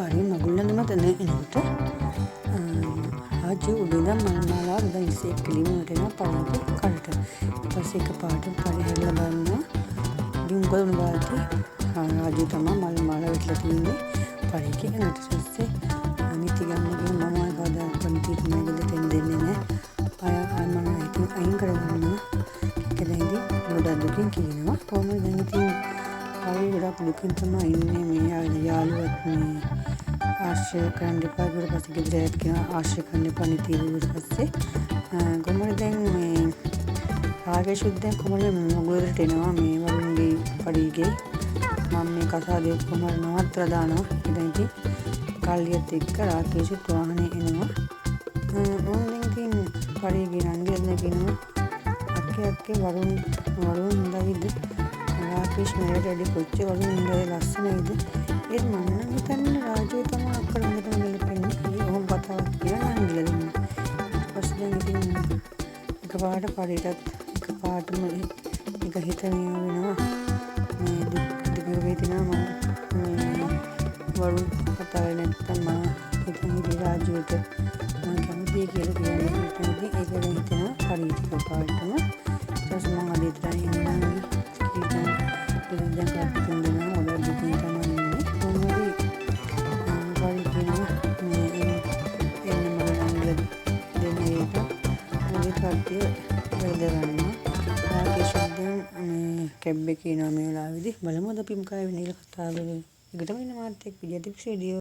පාරේ මගුල් නැඳුම තන එනකොට රාජ්‍ය උඩින්ම මල්මාලා උඩ ඉස්සේ පිළිම වටෙනවා පරිගේ කලට. ඊට පස්සේ එකපාරට පරිහෙල්ල බලනවා. දින්ගොල්න වාති රාජ්‍ය තමයි මල්මාලා වෙట్లా තියෙන්නේ පරිගේ. ඊට පස්සේ අනිත් ගම්මගේ මම කවදා පන්ති තමයි දෙන්න දෙන්නේ නැහැ. මම ඉතින් අයින් කරගන්නවා. ඒකෙන්දී ගොඩක් දුකින් කියනවා. කොහොමද දැන් ඉතින් හරි ගොඩක් දුකින් තමයි ඉන්නේ මේ යාළුවත් මේ ආශ්‍රය කරන්න එපා කියලා පස්සේ ගෙදරට කියන ආශ්‍රය කරන්න එපා නීති ඊට පස්සේ කොහොමද දැන් මේ රාගේශුද්ධ කොහොමද මොගලට එනවා මේ වරුන්ගේ පඩිගේ මම මේ කතාවේ කොහොමද නවත්තලා දානවා ඉතින් කල්ලියත් එක්ක රාගේශුත් වාහනේ එනවා ඕනෙන් ඉතින් පඩිගේ නංගියන් කියනවා අක්කේ වරුන් හොඳයිද රාගේශ් මෙරට වැඩි කොච්චර වරුන් හොඳයි ලස්සනයිද ඒ මම හිතන්නේ රාජ්‍ය තමයි අක්කර හොඳටම ගලපෙන්නේ ඔහොම කතාවක් කියලා නංගිලා දෙන්න ඊට පස්සේ දැන් ඉතින් එකපාරට පරිටත් එකපාරටම එක හිතන වෙනවා මේ දුක වේදනා මම වරුන් කතාවේ නැත්තම් මම හිතන්නේ රාජ්‍යයට මම කැමතියි කියලා කියන්නේ ඒක ගැන හිතනවා පරිට එකපාරටම ඊට පස්සේ මම අදිටයි ඉන්නවා කීතන ඉතින් දැන් කප්පුන් දෙනවා ඔබ දුකින් තමයි ඉන්නේ කොහොමද පරි කියනවා මේ එන්න මම නංගිලා දෙන්නේට මොකද කට්ටිය වෙදරනවා රාජේශුද්ධ මේ කැබ් එකේ ඉනවා මේ වෙලාවේදී බලමු අද පිම්කාවේ නිල කතාවේ එකටම ඉන්න මාත් එක්ක විදියට වීඩියෝ